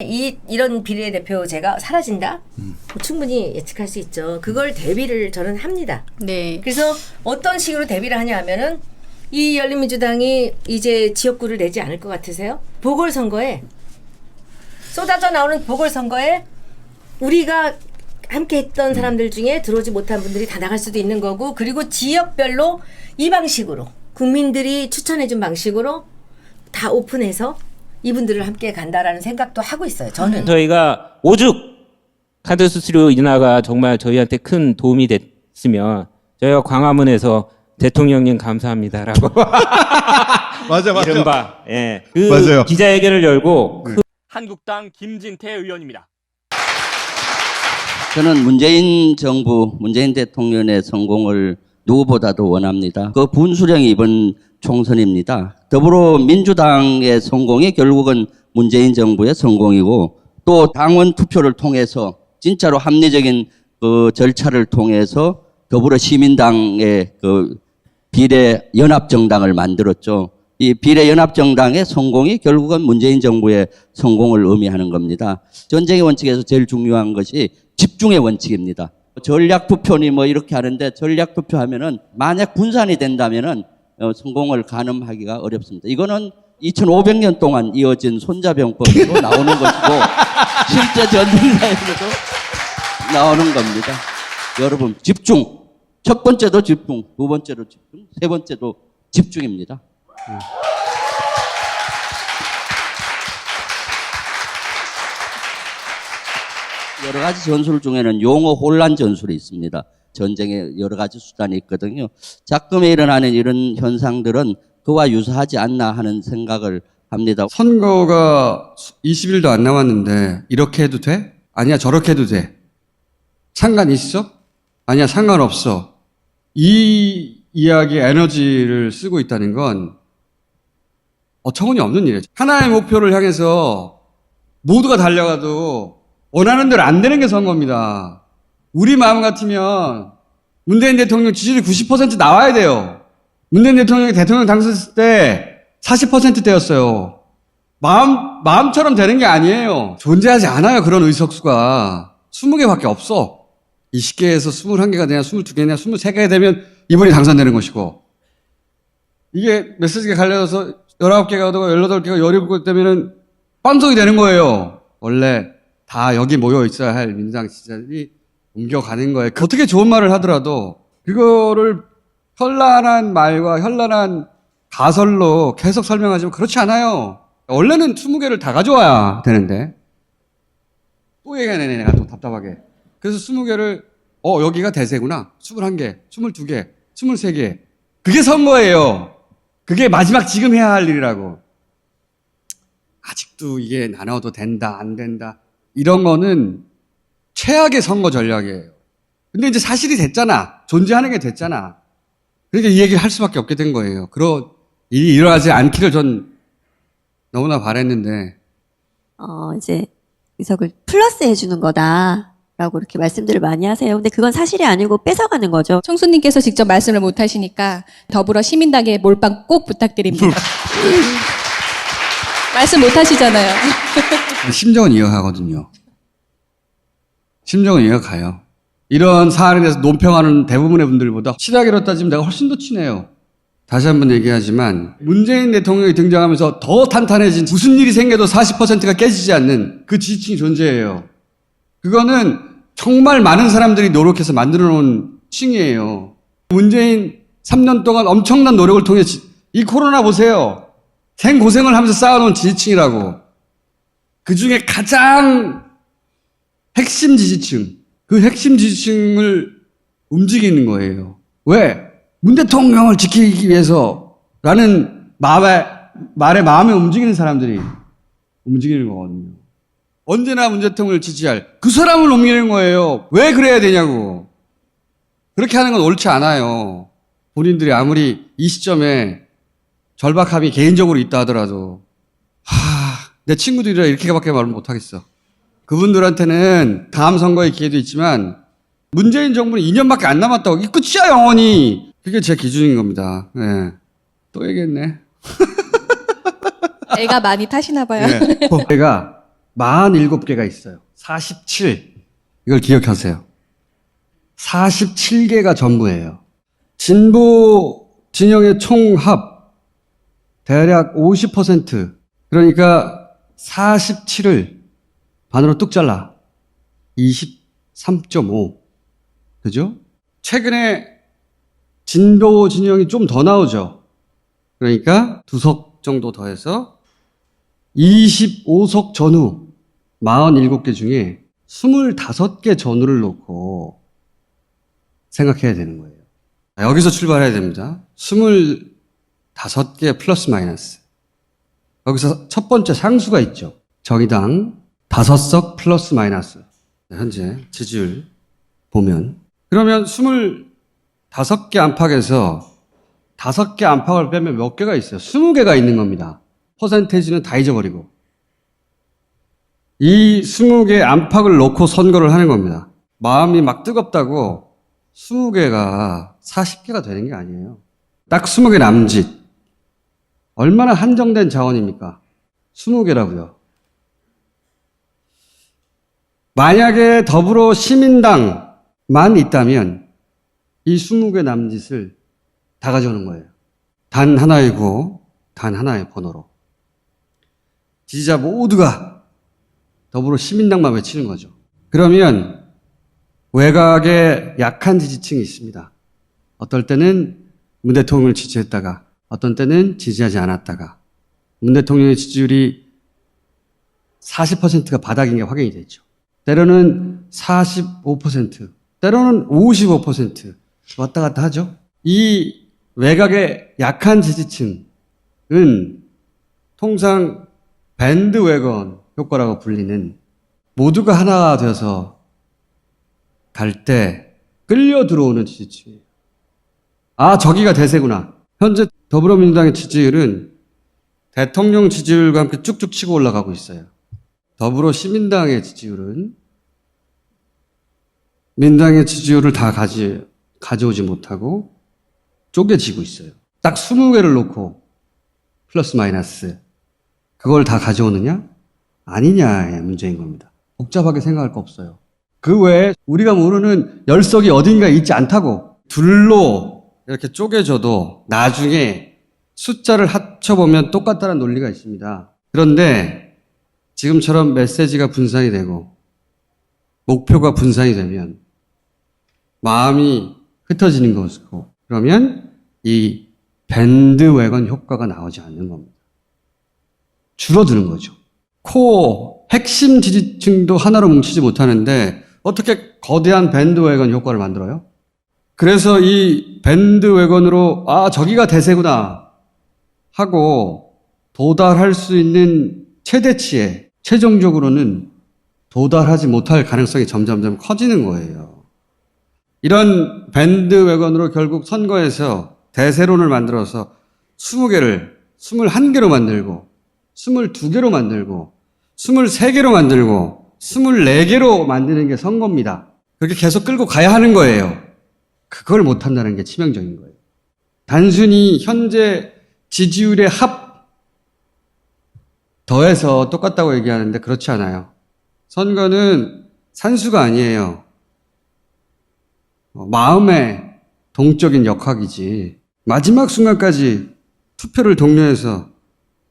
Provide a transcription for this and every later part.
이런 비례대표제가 사라진다? 충분히 예측할 수 있죠. 그걸 대비를 저는 합니다. 네. 그래서 어떤 식으로 대비를 하냐 하면은 이 열린민주당이 이제 지역구를 내지 않을 것 같으세요? 보궐선거에 쏟아져 나오는 보궐선거에 우리가 함께 했던 사람들 중에 들어오지 못한 분들이 다 나갈 수도 있는 거고, 그리고 지역별로 이 방식으로 국민들이 추천해준 방식으로 다 오픈해서 이분들을 함께 간다라는 생각도 하고 있어요. 저는. 저희가 오죽 카드 수수료 인하가 정말 저희한테 큰 도움이 됐으면 저희가 광화문에서 대통령님 감사합니다라고 맞아. 이른바 그 맞아요. 기자회견을 열고 한국당 김진태 의원입니다. 저는 문재인 정부, 문재인 대통령의 성공을 누구보다도 원합니다. 그 분수령이 이번 총선입니다. 더불어민주당의 성공이 결국은 문재인 정부의 성공이고, 또 당원 투표를 통해서 진짜로 합리적인 그 절차를 통해서 더불어시민당의 그 비례연합정당을 만들었죠. 이 비례연합정당의 성공이 결국은 문재인 정부의 성공을 의미하는 겁니다. 전쟁의 원칙에서 제일 중요한 것이 집중의 원칙입니다. 전략투표니 뭐 이렇게 하는데, 전략투표하면은 만약 분산이 된다면은 성공을 가늠하기가 어렵습니다. 이거는 2500년 동안 이어진 손자병법으로 나오는 것이고 실제 전쟁사에서도 나오는 겁니다. 여러분, 집중. 첫 번째도 집중, 두 번째도 집중, 세 번째도 집중입니다. 여러 가지 전술 중에는 용어 혼란 전술이 있습니다. 전쟁에 여러 가지 수단이 있거든요. 작금에 일어나는 이런 현상들은 그와 유사하지 않나 하는 생각을 합니다. 선거가 20일도 안 남았는데 이렇게 해도 돼? 아니야, 저렇게 해도 돼. 상관 있어? 아니야, 상관없어. 이 이야기에 에너지를 쓰고 있다는 건 어처구니 없는 일이에요. 하나의 목표를 향해서 모두가 달려가도 원하는 대로 안 되는 게 선거입니다. 우리 마음 같으면 문재인 대통령 지지율이 90% 나와야 돼요. 문재인 대통령이 대통령 당선했을 때 40%대였어요. 마음처럼 되는 게 아니에요. 존재하지 않아요, 그런 의석수가. 20개밖에 없어. 20개에서 21개가 되냐, 22개냐, 23개가 되면 이번이 당선되는 것이고. 이게 메시지가 갈려서 19개가 되고 18개가 17개 되면은 빵성이 되는 거예요. 원래 다 여기 모여 있어야 할 민주당 지지자들이 옮겨가는 거예요. 어떻게 좋은 말을 하더라도 그거를 현란한 말과 현란한 가설로 계속 설명하지만 그렇지 않아요. 원래는 20개를 다 가져와야 되는데 또 얘기하네, 내가 또 답답하게. 그래서 20개를 여기가 대세구나. 21개, 22개, 23개. 그게 선거예요. 그게 마지막 지금 해야 할 일이라고. 아직도 이게 나눠도 된다, 안 된다. 이런 거는 최악의 선거 전략이에요. 근데 이제 사실이 됐잖아. 존재하는 게 됐잖아. 그러니까 이 얘기를 할 수밖에 없게 된 거예요. 그런 일이 일어나지 않기를 전 너무나 바랬는데. 이제 의석을 플러스 해주는 거다라고 이렇게 말씀들을 많이 하세요. 근데 그건 사실이 아니고 뺏어가는 거죠. 총수님께서 직접 말씀을 못 하시니까 더불어 시민당의 몰빵 꼭 부탁드립니다. 말씀 못 하시잖아요. 심정은 이해하거든요. 심정은 이해가요. 이런 사안에 대해서 논평하는 대부분의 분들보다 친하기로 따지면 내가 훨씬 더 친해요. 다시 한번 얘기하지만 문재인 대통령이 등장하면서 더 탄탄해진, 무슨 일이 생겨도 40%가 깨지지 않는 그 지지층이 존재해요. 그거는 정말 많은 사람들이 노력해서 만들어 놓은 층이에요. 문재인 3년 동안 엄청난 노력을 통해 이 코로나 보세요. 생고생을 하면서 쌓아놓은 지지층이라고. 그 중에 가장 핵심 지지층, 그 핵심 지지층을 움직이는 거예요. 왜? 문 대통령을 지키기 위해서라는 말에 마음에 움직이는 사람들이 움직이는 거거든요. 언제나 문 대통령을 지지할 그 사람을 옮기는 거예요. 왜 그래야 되냐고. 그렇게 하는 건 옳지 않아요. 본인들이 아무리 이 시점에 절박함이 개인적으로 있다 하더라도 내 친구들이라 이렇게밖에 말을 못하겠어. 그분들한테는 다음 선거의 기회도 있지만 문재인 정부는 2년밖에 안 남았다고. 이 끝이야, 영원히. 그게 제 기준인 겁니다. 네. 또 얘기했네. 애가 많이 타시나 봐요. 네. 제가 47개가 있어요. 47. 이걸 기억하세요. 47개가 전부예요. 진보 진영의 총합 대략 50%. 그러니까 47을 반으로 뚝 잘라. 23.5. 그죠? 최근에 진보 진영이 좀 더 나오죠. 그러니까 2석 정도 더해서 25석 전후 47개 중에 25개 전후를 놓고 생각해야 되는 거예요. 여기서 출발해야 됩니다. 25개 플러스 마이너스. 여기서 첫 번째 상수가 있죠. 정의당 5석 플러스 마이너스. 현재 지지율 보면. 그러면 25개 안팎에서 5개 안팎을 빼면 몇 개가 있어요? 20개가 있는 겁니다. 퍼센테이지는 다 잊어버리고. 이 20개 안팎을 놓고 선거를 하는 겁니다. 마음이 막 뜨겁다고 20개가 40개가 되는 게 아니에요. 딱 20개 남짓. 얼마나 한정된 자원입니까? 20개라고요. 만약에 더불어 시민당만 있다면 이 20개 남짓을 다 가져오는 거예요. 단 하나의 구호, 단 하나의 번호로. 지지자 모두가 더불어 시민당만 외치는 거죠. 그러면 외곽에 약한 지지층이 있습니다. 어떨 때는 문 대통령을 지지했다가 어떤 때는 지지하지 않았다가 문 대통령의 지지율이 40%가 바닥인 게 확인이 됐죠. 때로는 45%, 때로는 55% 왔다 갔다 하죠. 이 외곽의 약한 지지층은 통상 밴드웨건 효과라고 불리는 모두가 하나가 되어서 갈 때 끌려 들어오는 지지층이에요. 아, 저기가 대세구나. 현재 더불어민주당의 지지율은 대통령 지지율과 함께 쭉쭉 치고 올라가고 있어요. 더불어 시민당의 지지율은 민당의 지지율을 다 가져오지 못하고 쪼개지고 있어요. 딱 20개를 놓고 플러스 마이너스 그걸 다 가져오느냐? 아니냐의 문제인 겁니다. 복잡하게 생각할 거 없어요. 그 외에 우리가 모르는 열석이 어딘가에 있지 않다고. 둘로 이렇게 쪼개져도 나중에 숫자를 합쳐보면 똑같다는 논리가 있습니다. 그런데 지금처럼 메시지가 분산이 되고 목표가 분산이 되면 마음이 흩어지는 것이고 그러면 이 밴드웨건 효과가 나오지 않는 겁니다. 줄어드는 거죠. 코어 핵심 지지층도 하나로 뭉치지 못하는데 어떻게 거대한 밴드웨건 효과를 만들어요? 그래서 이 밴드웨건으로 아 저기가 대세구나 하고 도달할 수 있는 최대치에 최종적으로는 도달하지 못할 가능성이 점점점 커지는 거예요. 이런 밴드웨건으로 결국 선거에서 대세론을 만들어서 20개를 21개로 만들고 22개로 만들고 23개로 만들고 24개로 만드는 게 선거입니다. 그렇게 계속 끌고 가야 하는 거예요. 그걸 못한다는 게 치명적인 거예요. 단순히 현재 지지율의 합 더해서 똑같다고 얘기하는데 그렇지 않아요. 선거는 산수가 아니에요. 마음의 동적인 역학이지. 마지막 순간까지 투표를 독려해서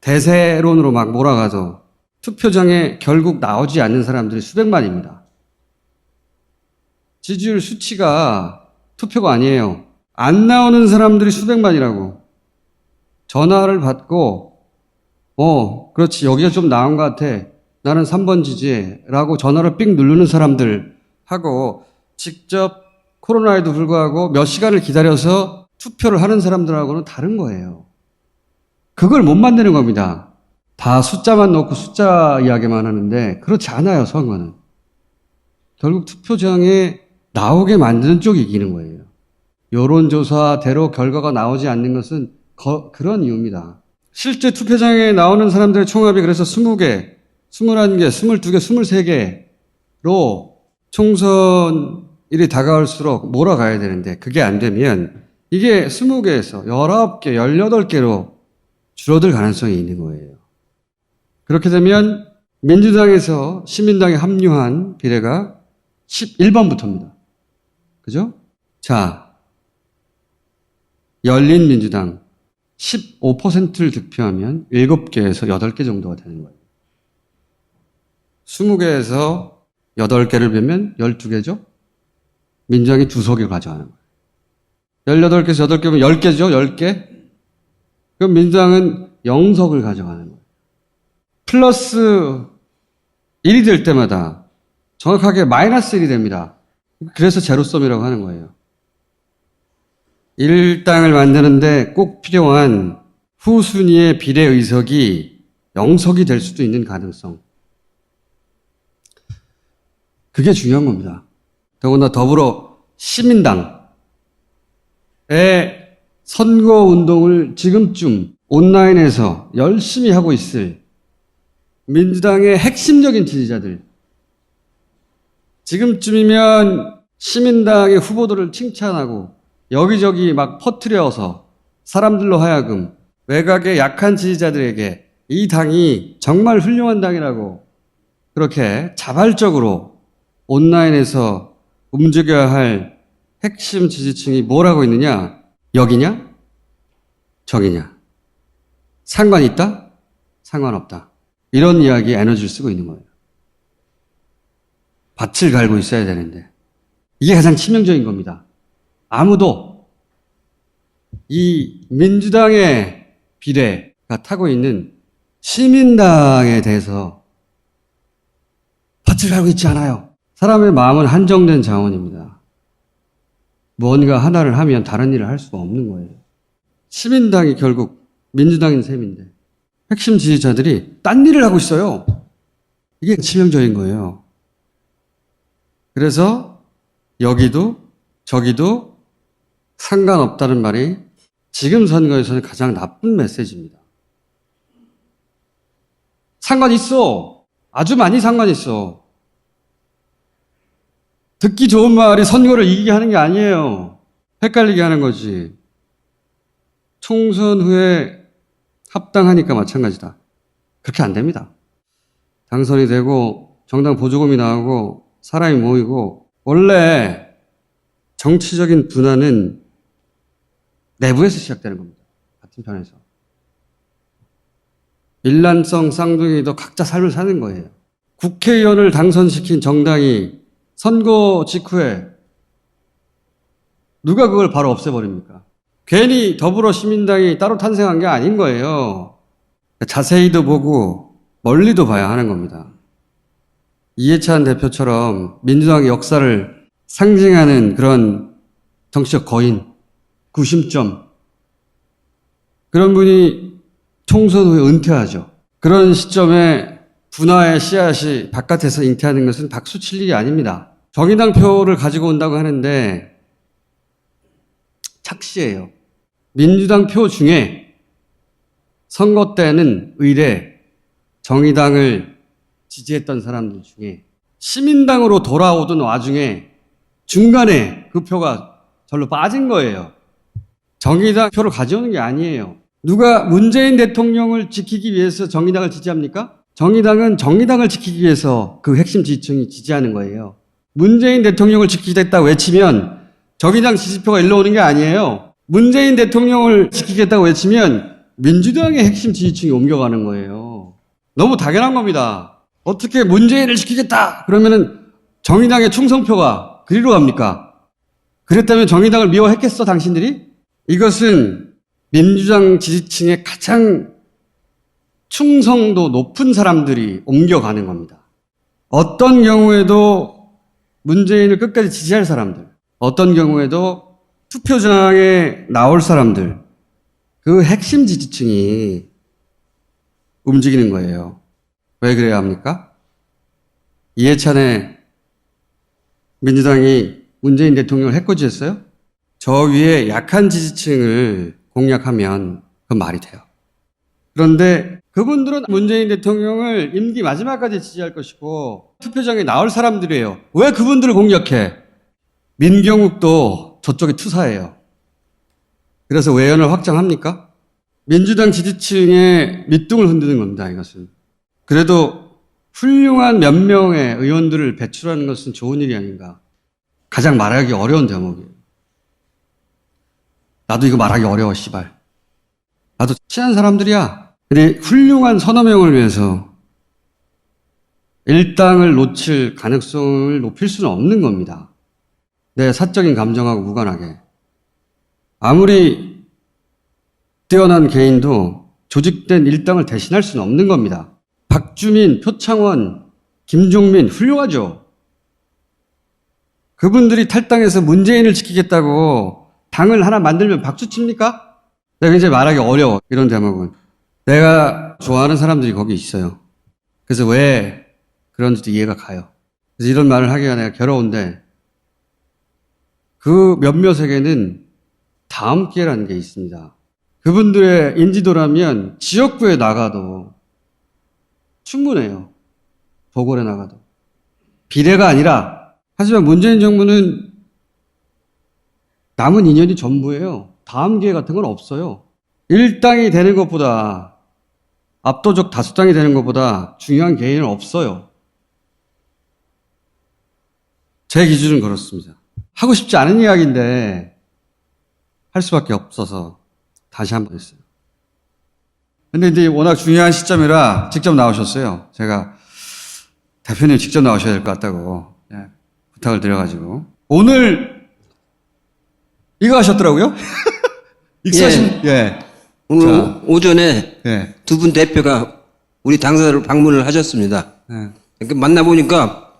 대세론으로 막 몰아가도 투표장에 결국 나오지 않는 사람들이 수백만입니다. 지지율 수치가 투표가 아니에요. 안 나오는 사람들이 수백만이라고. 전화를 받고 그렇지 여기가 좀 나은 것 같아. 나는 3번 지지해 라고 전화를 삑 누르는 사람들 하고 직접 코로나에도 불구하고 몇 시간을 기다려서 투표를 하는 사람들하고는 다른 거예요. 그걸 못 만드는 겁니다. 다 숫자만 놓고 숫자 이야기만 하는데 그렇지 않아요, 선거는. 결국 투표장에 나오게 만드는 쪽이 이기는 거예요. 여론조사대로 결과가 나오지 않는 것은 그런 이유입니다. 실제 투표장에 나오는 사람들의 총합이 그래서 20개, 21개, 22개, 23개로 총선일이 다가올수록 몰아가야 되는데 그게 안 되면 이게 20개에서 19개, 18개로 줄어들 가능성이 있는 거예요. 그렇게 되면 민주당에서 시민당에 합류한 비례가 11번부터입니다. 그죠? 자, 열린민주당 15%를 득표하면 7개에서 8개 정도가 되는 거예요. 20개에서 8개를 빼면 12개죠? 민주당이 2석을 가져가는 거예요. 18개에서 8개면 10개죠? 10개? 그럼 민주당은 0석을 가져가는 거예요. 플러스 1이 될 때마다 정확하게 마이너스 1이 됩니다. 그래서 제로섬이라고 하는 거예요. 1당을 만드는데 꼭 필요한 후순위의 비례 의석이 0석이 될 수도 있는 가능성. 그게 중요한 겁니다. 더구나 더불어 시민당의 선거 운동을 지금쯤 온라인에서 열심히 하고 있을 민주당의 핵심적인 지지자들, 지금쯤이면 시민당의 후보들을 칭찬하고 여기저기 막 퍼뜨려서 사람들로 하여금 외곽의 약한 지지자들에게 이 당이 정말 훌륭한 당이라고 그렇게 자발적으로 온라인에서 움직여야 할 핵심 지지층이 뭐라고 있느냐? 여기냐? 저기냐? 상관 있다? 상관없다. 이런 이야기에 에너지를 쓰고 있는 거예요. 밭을 갈고 있어야 되는데 이게 가장 치명적인 겁니다. 아무도 이 민주당의 비례가 타고 있는 시민당에 대해서 밭을 갈고 있지 않아요. 사람의 마음은 한정된 자원입니다. 뭔가 하나를 하면 다른 일을 할 수가 없는 거예요. 시민당이 결국 민주당인 셈인데 핵심 지지자들이 딴 일을 하고 있어요. 이게 치명적인 거예요. 그래서 여기도 저기도 상관없다는 말이 지금 선거에서는 가장 나쁜 메시지입니다. 상관 있어. 아주 많이 상관 있어. 듣기 좋은 말이 선거를 이기게 하는 게 아니에요. 헷갈리게 하는 거지. 총선 후에 합당하니까 마찬가지다. 그렇게 안 됩니다. 당선이 되고 정당 보조금이 나오고 사람이 모이고 원래 정치적인 분화는 내부에서 시작되는 겁니다. 같은 편에서. 일란성 쌍둥이도 각자 삶을 사는 거예요. 국회의원을 당선시킨 정당이 선거 직후에 누가 그걸 바로 없애버립니까? 괜히 더불어 시민당이 따로 탄생한 게 아닌 거예요. 자세히도 보고 멀리도 봐야 하는 겁니다. 이해찬 대표처럼 민주당의 역사를 상징하는 그런 정치적 거인, 구심점, 그런 분이 총선 후에 은퇴하죠. 그런 시점에 분화의 씨앗이 바깥에서 잉태하는 것은 박수 칠 일이 아닙니다. 정의당 표를 가지고 온다고 하는데 착시예요. 민주당 표 중에 선거 때는 의례 정의당을 지지했던 사람들 중에 시민당으로 돌아오던 와중에 중간에 그 표가 절로 빠진 거예요. 정의당 표를 가져오는 게 아니에요. 누가 문재인 대통령을 지키기 위해서 정의당을 지지합니까? 정의당은 정의당을 지키기 위해서 그 핵심 지지층이 지지하는 거예요. 문재인 대통령을 지키겠다고 외치면 정의당 지지표가 일로 오는 게 아니에요. 문재인 대통령을 지키겠다고 외치면 민주당의 핵심 지지층이 옮겨가는 거예요. 너무 당연한 겁니다. 어떻게 문재인을 지키겠다 그러면은 정의당의 충성표가 그리로 갑니까? 그랬다면 정의당을 미워했겠어 당신들이? 이것은 민주당 지지층의 가장 충성도 높은 사람들이 옮겨가는 겁니다. 어떤 경우에도 문재인을 끝까지 지지할 사람들, 어떤 경우에도 투표장에 나올 사람들, 그 핵심 지지층이 움직이는 거예요. 왜 그래야 합니까? 이해찬의 민주당이 문재인 대통령을 해코지했어요? 저 위에 약한 지지층을 공략하면 그건 말이 돼요. 그런데 그분들은 문재인 대통령을 임기 마지막까지 지지할 것이고 투표장에 나올 사람들이에요. 왜 그분들을 공략해? 민경욱도 저쪽에 투사예요. 그래서 외연을 확장합니까? 민주당 지지층의 밑둥을 흔드는 겁니다, 이것은. 그래도 훌륭한 몇 명의 의원들을 배출하는 것은 좋은 일이 아닌가. 가장 말하기 어려운 대목이에요. 나도 이거 말하기 어려워, 씨발. 나도 친한 사람들이야. 근데 훌륭한 서너 명을 위해서 일당을 놓칠 가능성을 높일 수는 없는 겁니다. 내 사적인 감정하고 무관하게. 아무리 뛰어난 개인도 조직된 일당을 대신할 수는 없는 겁니다. 박주민, 표창원, 김종민 훌륭하죠. 그분들이 탈당해서 문재인을 지키겠다고 당을 하나 만들면 박수 칩니까? 내가 굉장히 말하기 어려워, 이런 대목은. 내가 좋아하는 사람들이 거기 있어요. 그래서 왜 그런지도 이해가 가요. 그래서 이런 말을 하기가 내가 괴로운데, 그 몇몇에게는 다음 기회라는 게 있습니다. 그분들의 인지도라면 지역구에 나가도 충분해요. 보궐에 나가도. 비례가 아니라. 하지만 문재인 정부는 남은 2년이 전부예요. 다음 기회 같은 건 없어요. 1당이 되는 것보다, 압도적 다수당이 되는 것보다 중요한 기회는 없어요. 제 기준은 그렇습니다. 하고 싶지 않은 이야기인데 할 수밖에 없어서 다시 한번 했어요. 근데 이제 워낙 중요한 시점이라 직접 나오셨어요. 제가 대표님 직접 나오셔야 될 것 같다고 부탁을 드려가지고. 오늘 이거 하셨더라고요? 익사하신, 예. 오늘 자. 오전에 예. 두 분 대표가 우리 당사를 방문을 하셨습니다. 예. 이렇게 만나보니까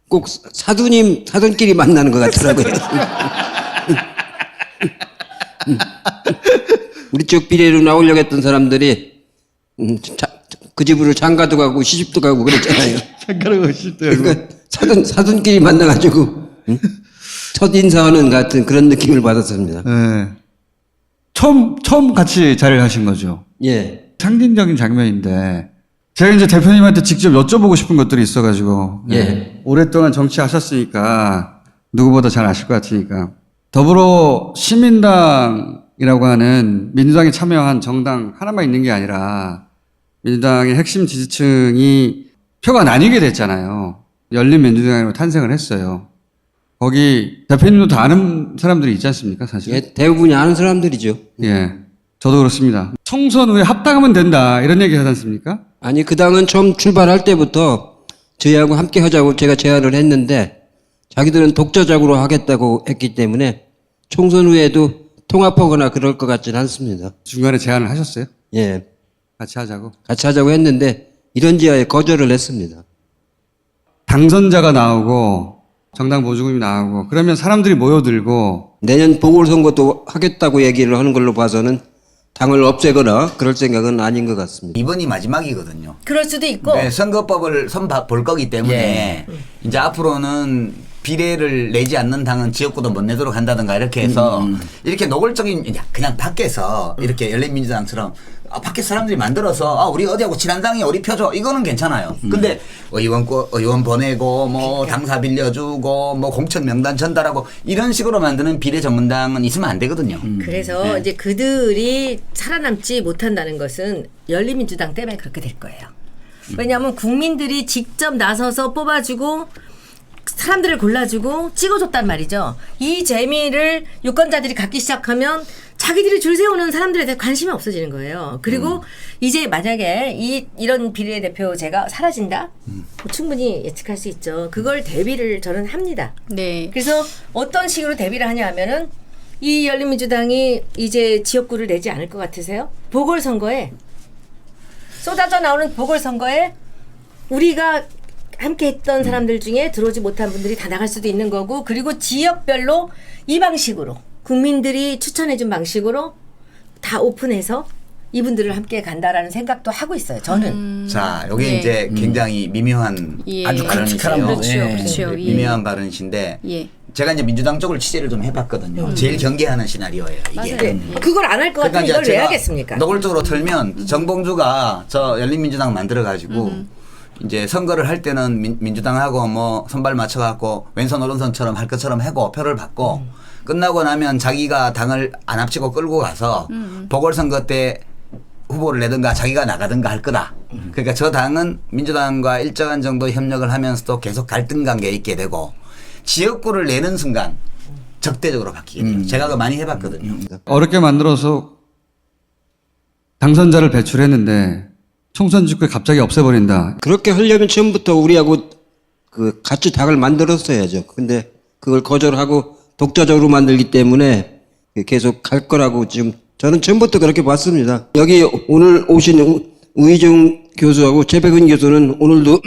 꼭 사돈끼리 만나는 것 같더라고요. 우리 쪽 비례로 나오려고 했던 사람들이 그 집으로 장가도 가고 시집도 가고 그랬잖아요. 생각하고 싶대요. 그러니까 사돈끼리 만나가지고 첫 인사하는 같은 그런 느낌을 받았습니다. 예. 처음 같이 자리를 하신 거죠? 예. 상징적인 장면인데, 제가 이제 대표님한테 직접 여쭤보고 싶은 것들이 있어가지고, 예. 오랫동안 정치하셨으니까, 누구보다 잘 아실 것 같으니까, 더불어 시민당이라고 하는 민주당이 참여한 정당 하나만 있는 게 아니라, 민주당의 핵심 지지층이 표가 나뉘게 됐잖아요. 열린민주당으로 탄생을 했어요. 거기 대표님도 다 아는 사람들이 있지 않습니까, 사실? 예, 대부분이 아는 사람들이죠. 예. 저도 그렇습니다. 총선 후에 합당하면 된다, 이런 얘기 하지 않습니까? 아니, 그 당은 처음 출발할 때부터 저희하고 함께 하자고 제가 제안을 했는데 자기들은 독자적으로 하겠다고 했기 때문에 총선 후에도 통합하거나 그럴 것 같지는 않습니다. 중간에 제안을 하셨어요? 예. 같이 하자고? 같이 하자고 했는데 이런 지하에 거절을 했습니다. 당선자가 나오고 정당 보조금이 나오고 그러면 사람들이 모여들고 내년 보궐선거도 하겠다고 얘기를 하는 걸로 봐서는 당을 없애거나 그럴 생각은 아닌 것 같습니다. 이번이 마지막이거든요. 그럴 수도 있고. 네, 선거법을 볼 거기 때문에 이제 앞으로는 비례를 내지 않는 당은 지역구도 못 내도록 한다든가 이렇게 해서 이렇게 노골적인 그냥 밖에서 이렇게 열린민주당처럼 밖에 사람들이 만들어서 우리 어디하고 친한 당이 우리 표줘 이거는 괜찮아요. 근데 의원 보내고 뭐 당사 빌려주고 뭐 공천 명단 전달하고 이런 식으로 만드는 비례 전문당은 있으면 안 되거든요. 그래서 이제 그들이 살아남지 못한다는 것은 열린민주당 때문에 그렇게 될 거예요. 왜냐하면 국민들이 직접 나서서 뽑아주고 사람들을 골라주고 찍어줬단 말이죠. 이 재미를 유권자들이 갖기 시작하면 자기들이 줄 세우는 사람들에 대해 관심이 없어지는 거예요. 그리고 이제 만약에 이런 비례대표제가 사라진다? 뭐 충분히 예측할 수 있죠. 그걸 대비를 저는 합니다. 네. 그래서 어떤 식으로 대비를 하냐 하면은 이 열린민주당이 이제 지역구를 내지 않을 것 같으세요? 보궐선거에 쏟아져 나오는 보궐선거에 우리가 함께 했던 사람들 중에 들어오지 못한 분들이 다 나갈 수도 있는 거고, 그리고 지역별로 이 방식으로 국민들이 추천해준 방식으로 다 오픈해서 이분들을 함께 간다라는 생각도 하고 있어요. 저는. 자, 여기 네. 이제 굉장히 미묘한 예. 아주 발언이세요. 그렇죠, 그렇죠. 예. 미묘한 발언이신데 예. 제가 이제 민주당 쪽을 취재를 좀 해봤거든요. 제일 경계하는 시나리오예요, 이게. 맞아요. 그걸 안 할 것 같으면 이걸 왜 하겠습니까? 노골적으로 틀면 정봉주가 저 열린민주당 만들어가지고 이제 선거를 할 때는 민주당하고 뭐 선발 맞춰갖고 왼손 오른손처럼 할 것처럼 하고 표를 받고 끝나고 나면 자기가 당을 안 합치고 끌고 가서 보궐선거 때 후보를 내든가 자기가 나가든가 할 거다. 그러니까 저 당은 민주당과 일정한 정도 협력을 하면서도 계속 갈등 관계에 있게 되고 지역구를 내는 순간 적대적으로 바뀌게 돼요. 제가 그거 많이 해봤거든요. 어렵게 만들어서 당선자를 배출했는데 총선 직후에 갑자기 없애버린다. 그렇게 하려면 처음부터 우리하고 그 같이 당을 만들었어야죠. 근데 그걸 거절하고 독자적으로 만들기 때문에 계속 갈 거라고 지금 저는 처음부터 그렇게 봤습니다. 여기 오늘 오신 우희정 교수하고 최백은 교수는 오늘도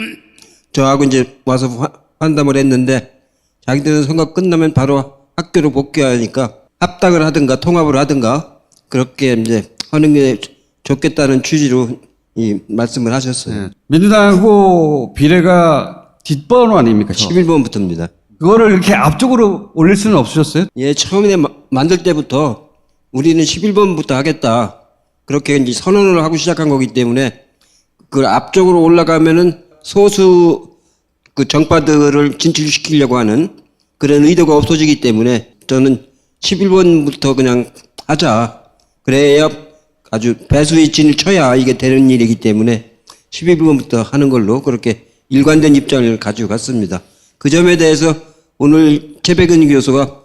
저하고 이제 와서 환담을 했는데 자기들은 선거 끝나면 바로 학교로 복귀하니까 합당을 하든가 통합을 하든가 그렇게 이제 하는 게 좋겠다는 취지로 이 말씀을 하셨어요. 네. 민주당 후보 비례가 뒷번호 아닙니까? 11번부터입니다. 그거를 이렇게 앞쪽으로 올릴 수는 없으셨어요? 예, 처음에 만들 때부터 우리는 11번부터 하겠다. 그렇게 이제 선언을 하고 시작한 거기 때문에 그 앞쪽으로 올라가면은 소수 그 정파들을 진출시키려고 하는 그런 의도가 없어지기 때문에 저는 11번부터 그냥 하자. 그래야 아주 배수의 진을 쳐야 이게 되는 일이기 때문에 11번부터 하는 걸로 그렇게 일관된 입장을 가지고 갔습니다. 그 점에 대해서 오늘 최백은 교수가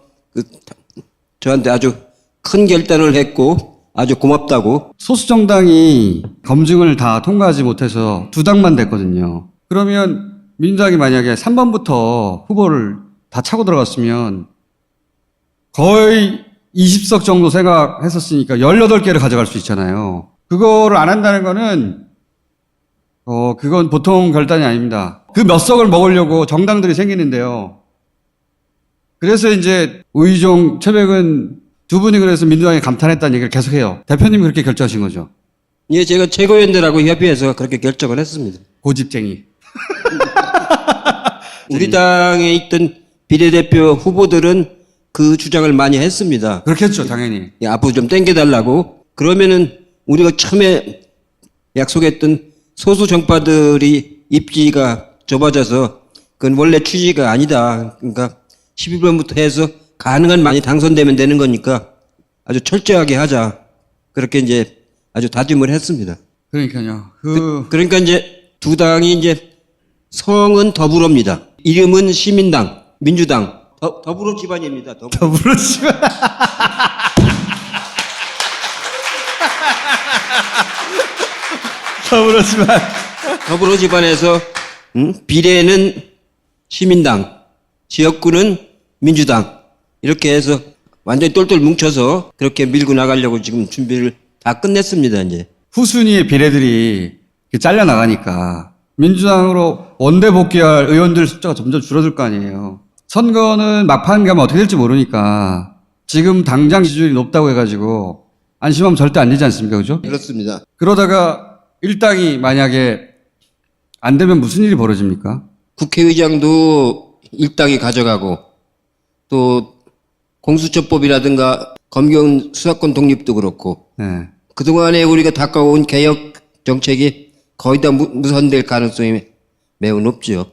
저한테 아주 큰 결단을 했고 아주 고맙다고. 소수 정당이 검증을 다 통과하지 못해서 두 당만 됐거든요. 그러면 민주당이 만약에 3번부터 후보를 다 차고 들어갔으면 거의 20석 정도 생각했었으니까 18개를 가져갈 수 있잖아요. 그거를 안 한다는 거는 그건 보통 결단이 아닙니다. 그 몇 석을 먹으려고 정당들이 생기는데요. 그래서 이제 우희종, 최백은 두 분이 그래서 민주당이 감탄했다는 얘기를 계속해요. 대표님이 그렇게 결정하신 거죠? 예, 제가 최고위원들하고 협의해서 그렇게 결정을 했습니다. 고집쟁이. 우리 당에 있던 비례대표 후보들은 그 주장을 많이 했습니다. 그렇겠죠, 당연히. 예, 앞으로 좀 땡겨달라고. 그러면은 우리가 처음에 약속했던 소수 정파들이 입지가 좁아져서 그건 원래 취지가 아니다. 그러니까 11번부터 해서 가능한 많이 당선되면 되는 거니까 아주 철저하게 하자. 그렇게 이제 아주 다짐을 했습니다. 그러니까요. 그러니까 이제 두 당이 이제 성은 더불어입니다. 이름은 시민당, 민주당, 더불어 집안입니다. 더불어 집안. 더불어 집안. 더불어 집안에서 비례는 시민당, 지역구는 민주당 이렇게 해서 완전히 똘똘 뭉쳐서 그렇게 밀고 나가려고 지금 준비를 다 끝냈습니다. 이제 후순위의 비례들이 잘려 나가니까 민주당으로 원대 복귀할 의원들 숫자가 점점 줄어들 거 아니에요. 선거는 막판 가면 어떻게 될지 모르니까 지금 당장 지지율이 높다고 해가지고 안심하면 절대 안 되지 않습니까? 그죠? 그렇습니다. 그러다가 일당이 만약에 안 되면 무슨 일이 벌어집니까? 국회의장도 일당이 가져가고 또 공수처법이라든가 검경 수사권 독립도 그렇고 네. 그동안에 우리가 닦아온 개혁 정책이 거의 다 무산될 가능성이 매우 높죠.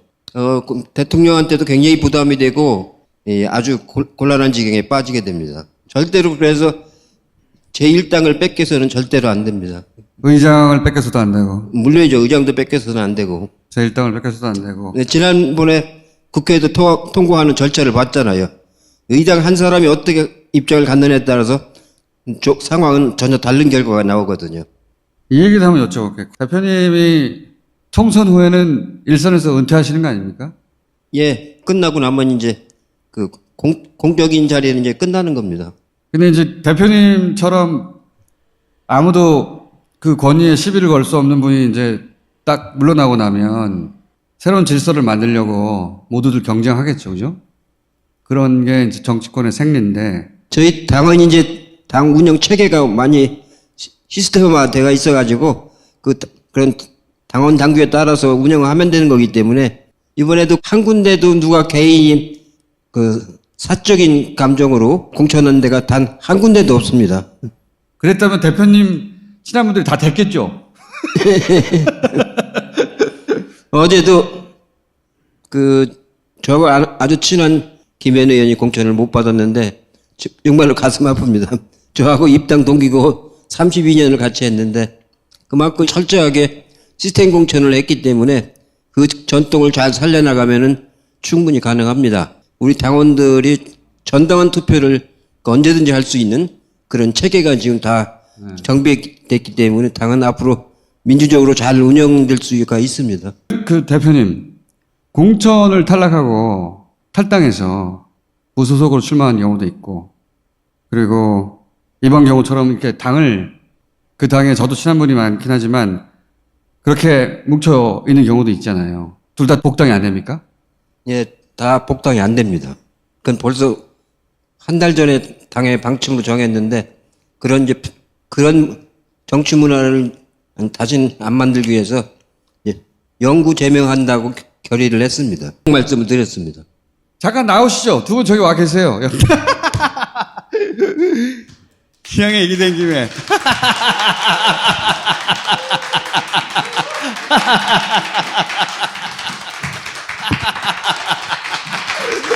대통령한테도 굉장히 부담이 되고 아주 곤란한 지경에 빠지게 됩니다. 절대로 그래서 제1당을 뺏겨서는 절대로 안 됩니다. 의장을 뺏겨서도 안 되고 물론이죠. 의장도 뺏겨서는 안 되고. 제1당을 뺏겨서도 안 되고 네, 지난번에 국회에도 통과하는 절차를 봤잖아요. 의장 한 사람이 어떻게 입장을 갖느냐에 따라서 상황은 전혀 다른 결과가 나오거든요. 이 얘기도 한번 여쭤볼게요. 대표님이 총선 후에는 일선에서 은퇴하시는 거 아닙니까? 예, 끝나고 나면 이제 그 공적인 자리는 이제 끝나는 겁니다. 근데 이제 대표님처럼 아무도 그 권위에 시비를 걸 수 없는 분이 이제 딱 물러나고 나면 새로운 질서를 만들려고 모두들 경쟁하겠죠, 그죠? 그런 게 이제 정치권의 생리인데. 저희 당은 이제 당 운영 체계가 많이 시스템화 되어 있어가지고 그런 당원 당규에 따라서 운영하면 되는 거기 때문에 이번에도 한 군데도 누가 개인이 그 사적인 감정으로 공천한 데가 단 한 군데도 없습니다. 그랬다면 대표님 친한 분들이 다 됐겠죠? 어제도 저하고 아주 친한 김현 의원이 공천을 못 받았는데 정말로 가슴 아픕니다. 저하고 입당 동기고 32년을 같이 했는데 그만큼 철저하게 시스템 공천을 했기 때문에 그 전통을 잘 살려나가면은 충분히 가능합니다. 우리 당원들이 전당원 투표를 언제든지 할 수 있는 그런 체계가 지금 다 정비됐기 때문에 당은 앞으로 민주적으로 잘 운영될 수가 있습니다. 그 대표님, 공천을 탈락하고 탈당해서 무소속으로 출마한 경우도 있고, 그리고 이번 경우처럼 이렇게 그 당에 저도 친한 분이 많긴 하지만 그렇게 뭉쳐 있는 경우도 있잖아요. 둘 다 복당이 안 됩니까? 예, 다 복당이 안 됩니다. 그건 벌써 한 달 전에 당의 방침으로 정했는데 그런 정치 문화를 다신 안 만들기 위해서 영구 제명한다고 결의를 했습니다. 말씀을 드렸습니다. 잠깐 나오시죠. 두 분 저기 와 계세요. 기왕에 얘기 된 김에.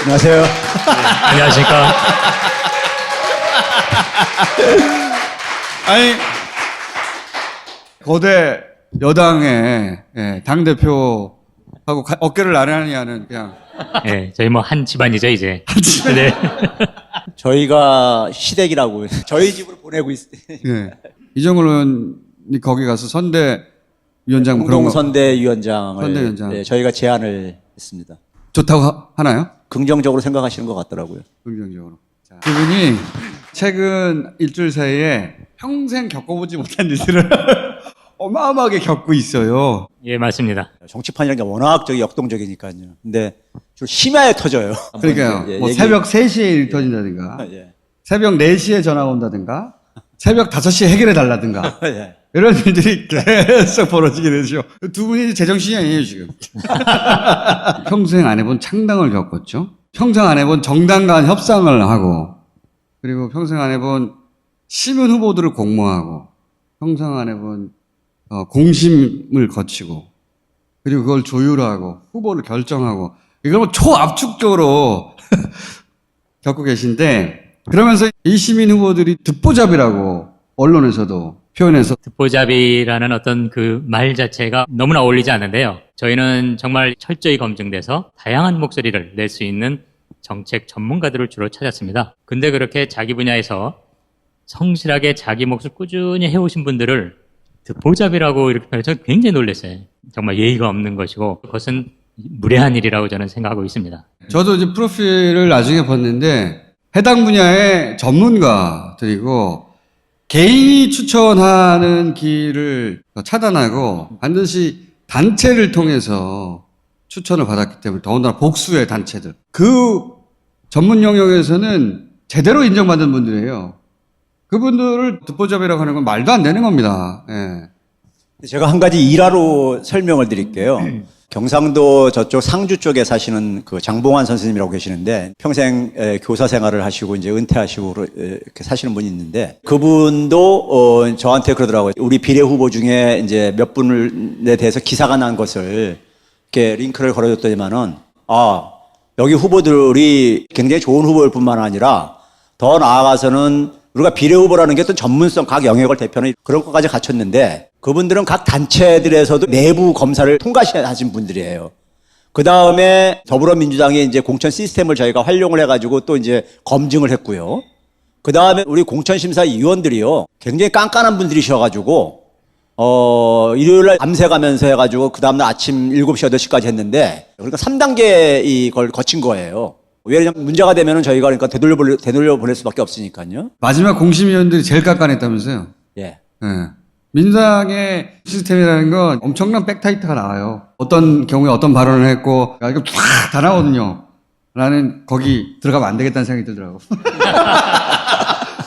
안녕하세요. 네, 안녕하십니까. 아니, 거대 여당의 당대표하고 어깨를 나란히 하는 그냥. 네, 저희 뭐 한 집안이죠, 이제. 네. 저희가 시댁이라고 저희 집으로 보내고 있어요. 예. 이정을 의원이 거기 가서 선대위원장 공동선대위원장을 선대위원장. 네, 저희가 제안을 했습니다. 좋다고 하나요? 긍정적으로 생각하시는 것 같더라고요. 긍정적으로. 자, 그분이 최근 일주일 사이에 평생 겪어보지 못한 일들을 어마어마하게 겪고 있어요. 예, 맞습니다. 정치판이라는 게 워낙 역동적이니까요. 근데 주로 심야에 터져요. 그러니까요. 예, 뭐 새벽 3시에 일 터진다든가, 예. 새벽 4시에 전화가 온다든가, 새벽 5시에 해결해 달라든가, 예. 이런 일들이 계속 벌어지게 되죠. 두 분이 제정신이 아니에요, 지금. 평생 안 해본 창당을 겪었죠. 평생 안 해본 정당 간 협상을 하고, 그리고 평생 안 해본 시민 후보들을 공모하고, 평생 안 해본 공심을 거치고, 그리고 그걸 조율하고, 후보를 결정하고, 이걸 뭐 초압축적으로 겪고 계신데, 그러면서 이 시민 후보들이 듣보잡이라고 언론에서도 표현해서 듣보잡이라는 어떤 그 말 자체가 너무나 어울리지 않는데요. 저희는 정말 철저히 검증돼서 다양한 목소리를 낼 수 있는 정책 전문가들을 주로 찾았습니다. 근데 그렇게 자기 분야에서 성실하게 자기 몫을 꾸준히 해오신 분들을 듣보잡이라고 이렇게 표현해서 굉장히 놀랐어요. 정말 예의가 없는 것이고 그것은 무례한 일이라고 저는 생각하고 있습니다. 저도 이제 프로필을 나중에 봤는데 해당 분야의 전문가들이고 개인이 추천하는 길을 차단하고 반드시 단체를 통해서 추천을 받았기 때문에 더군다나 복수의 단체들. 그 전문 영역에서는 제대로 인정받은 분들이에요. 그분들을 듣보잡이라고 하는 건 말도 안 되는 겁니다. 예. 제가 한 가지 일화로 설명을 드릴게요. 경상도 저쪽 상주 쪽에 사시는 그 장봉환 선생님이라고 계시는데 평생 교사 생활을 하시고 이제 은퇴하시고 이렇게 사시는 분이 있는데 그분도 저한테 그러더라고요. 우리 비례 후보 중에 이제 몇 분에 대해서 기사가 난 것을 이렇게 링크를 걸어줬더니만은 여기 후보들이 굉장히 좋은 후보일 뿐만 아니라 더 나아가서는 우리가 비례 후보라는 게 어떤 전문성, 각 영역을 대표하는 그런 것까지 갖췄는데 그분들은 각 단체들에서도 내부 검사를 통과하신 분들이에요. 그 다음에 더불어민주당의 이제 공천 시스템을 저희가 활용을 해가지고 또 이제 검증을 했고요. 그 다음에 우리 공천심사위원들이요. 굉장히 깐깐한 분들이셔가지고, 일요일날 밤새 가면서 해가지고 그 다음날 아침 7시, 8시까지 했는데 그러니까 3단계 이걸 거친 거예요. 왜냐면 문제가 되면은 저희가 그러니까 되돌려 보낼 수밖에 없으니까요. 마지막 공심위원들이 제일 깐깐했다면서요? 예. 예. 민주당의 시스템이라는 건 엄청난 백타이트가 나와요. 어떤 경우에 어떤 발언을 했고, 이거 쫙 다 나오거든요. 나는 거기 들어가면 안 되겠다는 생각이 들더라고.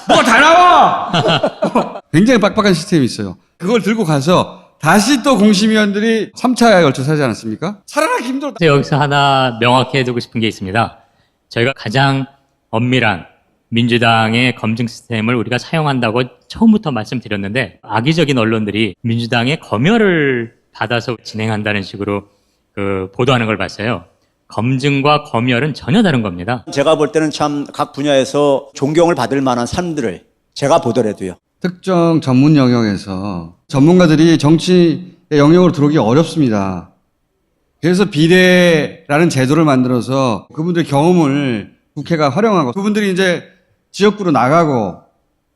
뭐 다 나와! 굉장히 빡빡한 시스템이 있어요. 그걸 들고 가서 다시 또 공심위원들이 3차에 걸쳐서 하지 않았습니까? 살아나기 힘들어. 여기서 하나 명확히 해두고 싶은 게 있습니다. 저희가 가장 엄밀한 민주당의 검증 시스템을 우리가 사용한다고 처음부터 말씀드렸는데 악의적인 언론들이 민주당의 검열을 받아서 진행한다는 식으로 보도하는 걸 봤어요. 검증과 검열은 전혀 다른 겁니다. 제가 볼 때는 참 각 분야에서 존경을 받을 만한 사람들을 제가 보더라도요. 특정 전문 영역에서 전문가들이 정치의 영역으로 들어오기 어렵습니다. 그래서 비례라는 제도를 만들어서 그분들의 경험을 국회가 활용하고 그분들이 이제 지역구로 나가고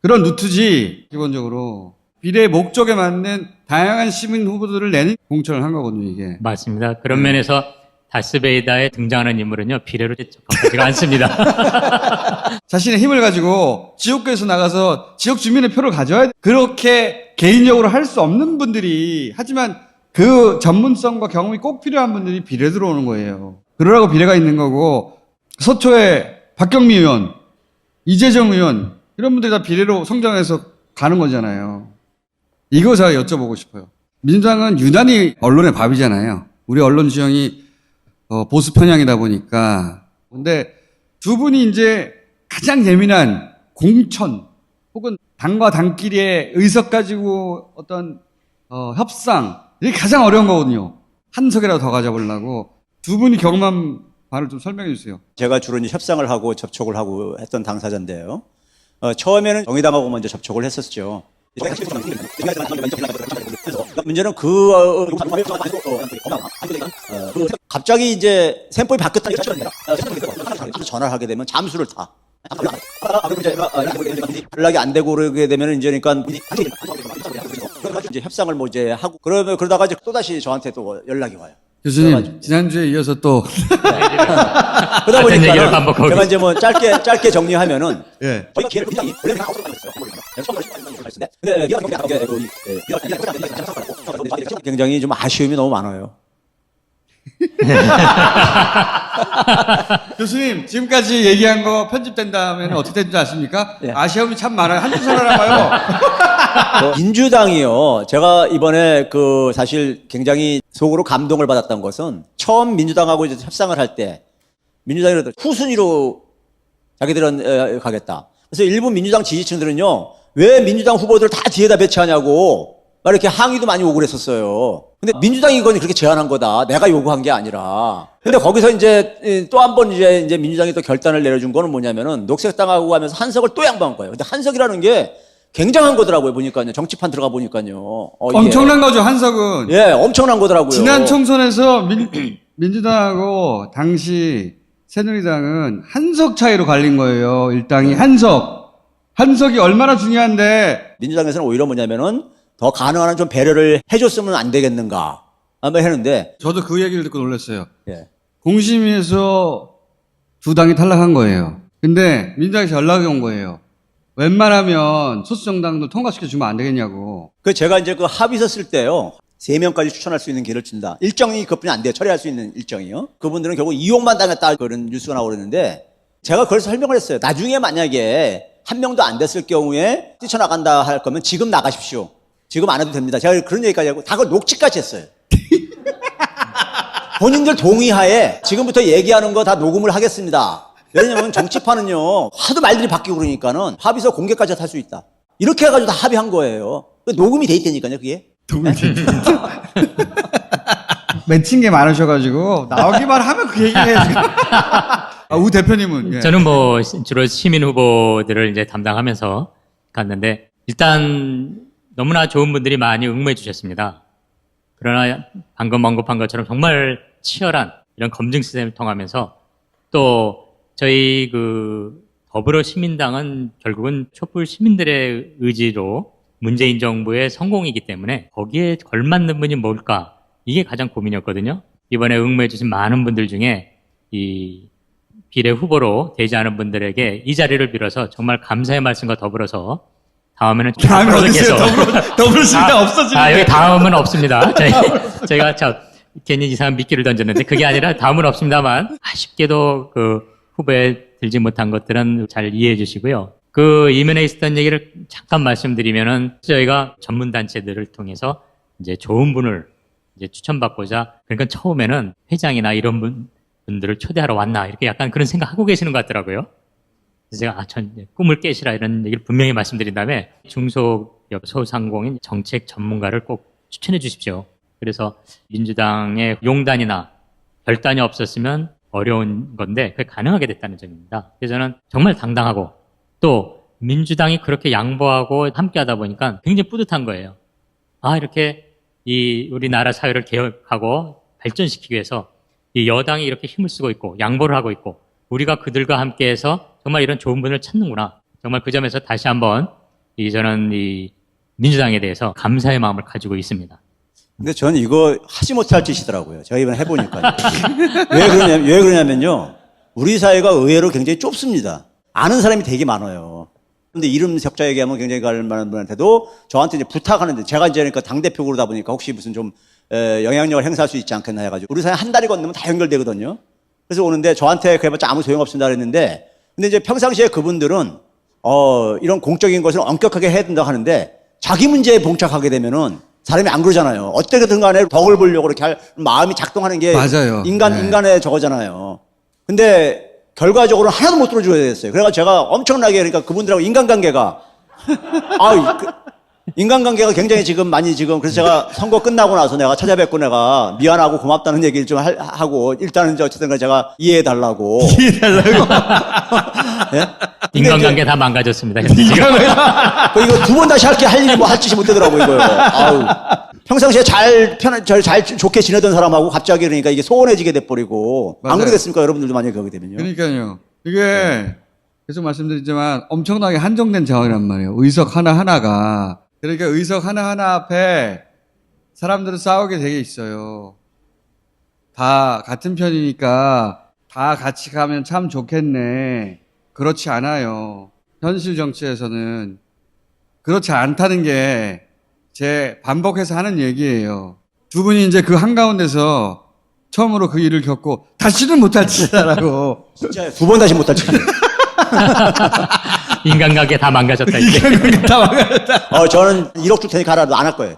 그런 루트지 기본적으로 비례의 목적에 맞는 다양한 시민 후보들을 내는 공천을 한 거거든요, 이게. 맞습니다. 그런 면에서 다스베이다에 등장하는 인물은요, 비례로 적합하지가 않습니다. 자신의 힘을 가지고 지역구에서 나가서 지역 주민의 표를 가져야 돼. 그렇게 개인적으로 할 수 없는 분들이 하지만 그 전문성과 경험이 꼭 필요한 분들이 비례 들어오는 거예요. 그러라고 비례가 있는 거고 서초에 박경미 의원, 이재정 의원 이런 분들이 다 비례로 성장해서 가는 거잖아요. 이거 제가 여쭤보고 싶어요. 민주당은 유난히 언론의 밥이잖아요. 우리 언론 지형이 보수 편향이다 보니까. 근데 두 분이 이제 가장 예민한 공천 혹은 당과 당끼리의 의석 가지고 어떤 협상 이게 가장 어려운 거거든요. 한 석이라도 더 가져보려고. 두 분이 경험한 바를 좀 설명해 주세요. 제가 주로 이제 협상을 하고 접촉을 하고 했던 당사자인데요. 처음에는 정의당하고 먼저 접촉을 했었죠. 문제는 갑자기 이제 셈법이 바뀌었다는 전화를 하게 되면 잠수를 타. 연락이 안 되고 그러게 되면 이제 그러니까 이제 협상을 뭐 이제 하고 그러다가 이제 또 다시 저한테 또 연락이 와요. 교수님 지난주에 이어서 또 그러다 보니까 제가 이제 뭐 짧게 정리하면은 예. 굉장히 좀 아쉬움이 너무 많아요. 교수님 지금까지 얘기한 거 편집된 다음에는 어떻게 되는지 아십니까? 예. 아쉬움이 참 많아요. 한두 살 알아봐요. 민주당이요. 제가 이번에 사실 굉장히 속으로 감동을 받았던 것은 처음 민주당하고 이제 협상을 할 때 민주당이 후순위로 자기들은 가겠다. 그래서 일부 민주당 지지층들은요. 왜 민주당 후보들 다 뒤에다 배치하냐고 막 이렇게 항의도 많이 오고 그랬었어요. 근데 민주당이 이건 그렇게 제안한 거다. 내가 요구한 게 아니라. 근데 거기서 이제 또 한 번 이제 민주당이 또 결단을 내려준 거는 뭐냐면은 녹색당하고 하면서 한석을 또 양보한 거예요. 근데 한석이라는 게 굉장한 거더라고요. 보니까요. 정치판 들어가 보니까요. 엄청난 거죠, 한석은. 예, 엄청난 거더라고요. 지난 총선에서 민주당하고 당시 새누리당은 한석 차이로 갈린 거예요. 일당이 한석이 얼마나 중요한데. 민주당에서는 오히려 뭐냐면은 더 가능한 한 좀 배려를 해줬으면 안 되겠는가 한번 했는데 저도 그 얘기를 듣고 놀랐어요. 예. 공심위에서 두 당이 탈락한 거예요. 근데 민주당에서 연락이 온 거예요. 웬만하면 소수정당도 통과시켜주면 안 되겠냐고. 제가 이제 합의서 쓸 때요. 3명까지 추천할 수 있는 길을 준다. 일정이 그뿐이 안 돼요. 처리할 수 있는 일정이요. 그분들은 결국 이용만 당했다 그런 뉴스가 나오고 그랬는데 제가 그래서 설명을 했어요. 나중에 만약에 한 명도 안 됐을 경우에 뛰쳐나간다 할 거면 지금 나가십시오. 지금 안 해도 됩니다. 제가 그런 얘기까지 하고 다 그걸 녹취까지 했어요. 본인들 동의하에 지금부터 얘기하는 거 다 녹음을 하겠습니다. 왜냐면 정치판은요. 하도 말들이 바뀌고 그러니까는 합의서 공개까지 할 수 있다. 이렇게 해가지고 다 합의한 거예요. 녹음이 돼 있다니까요, 그게. 맺힌 게 많으셔가지고 나오기만 하면 그 얘기를 해요. 우 대표님은? 예. 저는 주로 시민 후보들을 이제 담당하면서 갔는데 일단 너무나 좋은 분들이 많이 응모해 주셨습니다. 그러나 방금 언급한 것처럼 정말 치열한 이런 검증 시스템을 통하면서 또 저희 더불어시민당은 결국은 촛불 시민들의 의지로 문재인 정부의 성공이기 때문에 거기에 걸맞는 분이 뭘까? 이게 가장 고민이었거든요. 이번에 응모해 주신 많은 분들 중에 이 비례 후보로 되지 않은 분들에게 이 자리를 빌어서 정말 감사의 말씀과 더불어서 다음에는 다음에 어디세요? 더불어시민당 없어지는데. 여기 다음은 없습니다. 저희가 괜히 이상한 미끼를 던졌는데 그게 아니라 다음은 없습니다만 아쉽게도 후보에 들지 못한 것들은 잘 이해해 주시고요. 이면에 있었던 얘기를 잠깐 말씀드리면은 저희가 전문단체들을 통해서 이제 좋은 분을 이제 추천받고자 그러니까 처음에는 회장이나 이런 분들을 초대하러 왔나 이렇게 약간 그런 생각하고 계시는 것 같더라고요. 그래서 제가 꿈을 깨시라 이런 얘기를 분명히 말씀드린 다음에 중소상공인 정책 전문가를 꼭 추천해 주십시오. 그래서 민주당의 용단이나 결단이 없었으면 어려운 건데 그게 가능하게 됐다는 점입니다. 그래서 저는 정말 당당하고 또 민주당이 그렇게 양보하고 함께하다 보니까 굉장히 뿌듯한 거예요. 아, 이렇게 이 우리나라 사회를 개혁하고 발전시키기 위해서 이 여당이 이렇게 힘을 쓰고 있고 양보를 하고 있고 우리가 그들과 함께해서 정말 이런 좋은 분을 찾는구나. 정말 그 점에서 다시 한번 저는 이 민주당에 대해서 감사의 마음을 가지고 있습니다. 근데 저는 이거 하지 못할 짓이더라고요. 제가 이번에 해보니까. 왜 그러냐면요. 우리 사회가 의외로 굉장히 좁습니다. 아는 사람이 되게 많아요. 근데 이름 적자 얘기하면 굉장히 갈만한 분한테도 저한테 이제 부탁하는데 제가 이제 그러니까 당대표 그러다 보니까 혹시 무슨 좀 영향력을 행사할 수 있지 않겠나 해가지고 우리 사회 한 달이 건너면 다 연결되거든요. 그래서 오는데 저한테 그래봤자 아무 소용없습니다 그랬는데 근데 이제 평상시에 그분들은 이런 공적인 것을 엄격하게 해야 된다고 하는데 자기 문제에 봉착하게 되면은 사람이 안 그러잖아요. 어떻게든 간에 덕을 보려고 이렇게 할 마음이 작동하는 게 맞아요. 인간의 저거잖아요. 근데 결과적으로 하나도 못 들어줘야 됐어요. 그래서 제가 엄청나게 그러니까 그분들하고 인간관계가 인간관계가 굉장히 지금 많이 지금 그래서 제가 선거 끝나고 나서 내가 찾아뵙고 내가 미안하고 고맙다는 얘기를 좀 하고 일단은 어쨌든 제가 이해해달라고. 예? 인간관계 다 망가졌습니다. 현재 지금. 이거 두 번 다시 할 일이 할 짓이 못 되더라고요, 이거요. 아우. 평상시에 잘 좋게 지내던 사람하고 갑자기 그러니까 이게 소원해지게 돼버리고. 맞아요. 안 그러겠습니까? 여러분들도 만약에 그러게 되면요. 그러니까요. 이게 계속 말씀드리지만 엄청나게 한정된 자원이란 말이에요. 의석 하나하나가. 그러니까 의석 하나하나 앞에 사람들은 싸우게 돼 있어요. 다 같은 편이니까 다 같이 가면 참 좋겠네. 그렇지 않아요. 현실 정치에서는 그렇지 않다는 게 제 반복해서 하는 얘기예요. 두 분이 이제 그 한가운데서 처음으로 그 일을 겪고 다시는 못할 짓이다라고. 진짜 두 번 다시 못할 짓. 인간관계 다 망가졌다 이제. 인간관계 다 망가졌다. 저는 1억 줄 테니 가라도 안 할 거예요.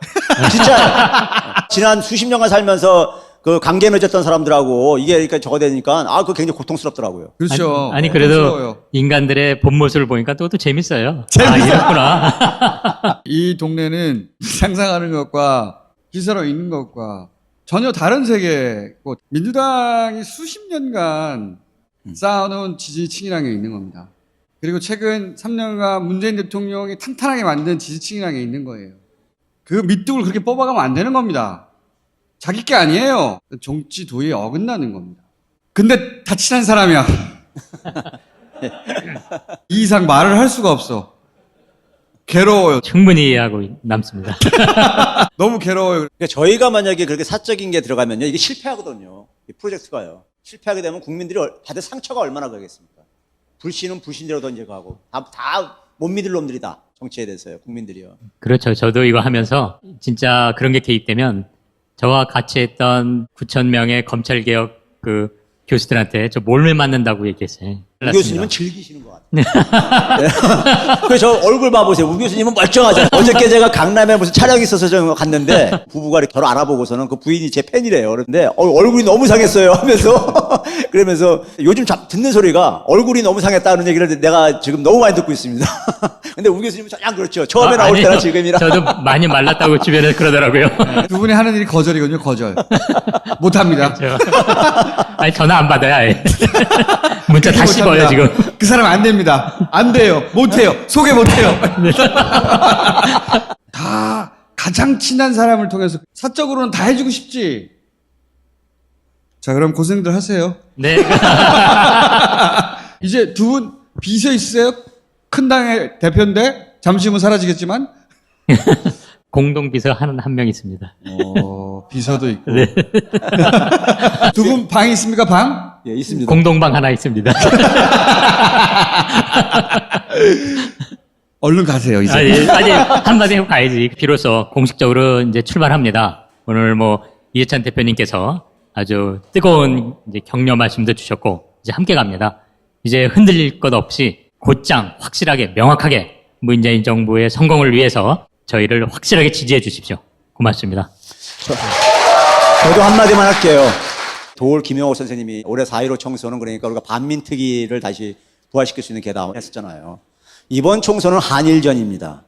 진짜 지난 수십 년간 살면서 그 관계 맺었던 사람들하고 이게 그러니까 저거 되니까 그거 굉장히 고통스럽더라고요. 그렇죠. 아니 그래도 고통스러워요. 인간들의 본 모습을 보니까 또 재밌어요. 아, 이렇구나. 이 동네는 상상하는 것과 기사로 있는 것과 전혀 다른 세계고 민주당이 수십 년간 쌓아놓은 지지층이라는 게 있는 겁니다. 그리고 최근 3년간 문재인 대통령이 탄탄하게 만든 지지층이라는 게 있는 거예요. 그 밑둥을 그렇게 뽑아가면 안 되는 겁니다. 자기 게 아니에요. 정치 도의에 어긋나는 겁니다. 근데 다 친한 사람이야. 이 이상 말을 할 수가 없어. 괴로워요. 충분히 이해하고 남습니다. 너무 괴로워요. 그러니까 저희가 만약에 그렇게 사적인 게 들어가면요, 이게 실패하거든요. 이 프로젝트가요. 실패하게 되면 국민들이 받을 상처가 얼마나 가겠습니까? 불신은 불신대로 던져가고 다 못 믿을 놈들이다. 정치에 대해서요, 국민들이요. 그렇죠. 저도 이거 하면서 진짜 그런 게 개입되면 저와 같이 했던 9,000명의 검찰개혁 그 교수들한테 저 몰매 맞는다고 얘기했어요. 우 교수님은 즐기시는 것 같아요. 네. 그래서 저 얼굴 봐보세요. 우 교수님은 멀쩡하죠. 어저께 제가 강남에 무슨 촬영이 있어서 좀 갔는데 부부가 이렇게 저를 알아보고서는 그 부인이 제 팬이래요. 그런데 얼굴이 너무 상했어요 하면서 그러면서 요즘 듣는 소리가 얼굴이 너무 상했다는 얘기를 내가 지금 너무 많이 듣고 있습니다. 근데 우 교수님은 전혀 안 그렇죠. 처음에 나올 때나 지금이랑. 저도 많이 말랐다고 주변에서 그러더라고요. 두 분이 하는 일이 거절이거든요. 거절. 못합니다. 그렇죠. 아니 전화 안 받아요. 아예. 문자 다 씹어요 지금. 그 사람 안 됩니다. 안 돼요. 못해요. 소개 못해요. 다 가장 친한 사람을 통해서 사적으로는 다 해주고 싶지. 자, 그럼 고생들 하세요. 네. 이제 두 분 비서 있으세요? 큰 당의 대표인데 잠시 후면 사라지겠지만. 공동 비서 한 명 있습니다. 비서도 있고. 네. 두 분 방 있습니까? 방? 예, 있습니다. 공동방 하나 있습니다. 얼른 가세요, 이제. 아니, 한마디 하고 가야지. 비로소 공식적으로 이제 출발합니다. 오늘 이해찬 대표님께서 아주 뜨거운 이제 격려 말씀도 주셨고, 이제 함께 갑니다. 이제 흔들릴 것 없이 곧장 확실하게 명확하게 문재인 정부의 성공을 위해서 저희를 확실하게 지지해 주십시오. 고맙습니다. 저도 한마디만 할게요. 도올 김영호 선생님이 올해 4.15 총선은 그러니까 우리가 반민특위를 다시 부활시킬 수 있는 계담을 했었잖아요. 이번 총선은 한일전입니다.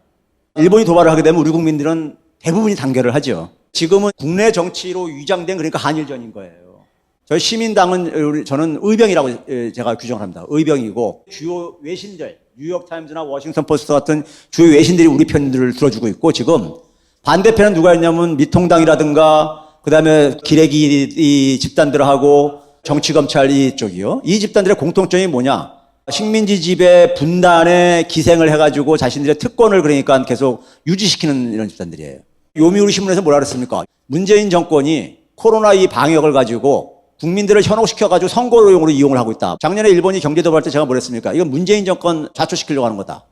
일본이 도발을 하게 되면 우리 국민들은 대부분이 단결을 하죠. 지금은 국내 정치로 위장된 그러니까 한일전인 거예요. 저희 시민당은 저는 의병이라고 제가 규정을 합니다. 의병이고 주요 외신들 뉴욕타임즈나 워싱턴 포스트 같은 주요 외신들이 우리 편들을 들어주고 있고, 지금 반대편은 누가 있냐면 미통당이라든가 그다음에 기레기 이 집단들하고 정치검찰 이쪽이요. 이 집단들의 공통점이 뭐냐? 식민지 지배 분단에 기생을 해가지고 자신들의 특권을 그러니까 계속 유지시키는 이런 집단들이에요. 요미우리 신문에서 뭐라 그랬습니까? 문재인 정권이 코로나 이 방역을 가지고 국민들을 현혹시켜가지고 선거용으로 이용을 하고 있다. 작년에 일본이 경제도발할 때 제가 뭐랬습니까? 이건 문재인 정권 좌초시키려고 하는 거다.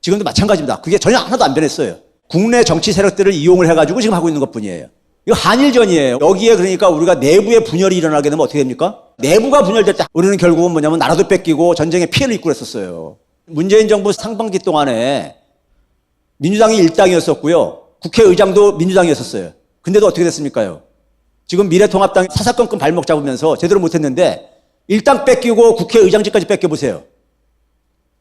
지금도 마찬가지입니다. 그게 전혀 하나도 안 변했어요. 국내 정치 세력들을 이용을 해가지고 지금 하고 있는 것뿐이에요. 이거 한일전이에요. 여기에 그러니까 우리가 내부의 분열이 일어나게 되면 어떻게 됩니까? 내부가 분열될 때 우리는 결국은 뭐냐면 나라도 뺏기고 전쟁에 피해를 입고 그랬었어요. 문재인 정부 상반기 동안에 민주당이 일당이었었고요. 국회의장도 민주당이었었어요. 근데도 어떻게 됐습니까요? 지금 미래통합당이 사사건건 발목 잡으면서 제대로 못했는데 일당 뺏기고 국회의장직까지 뺏겨보세요.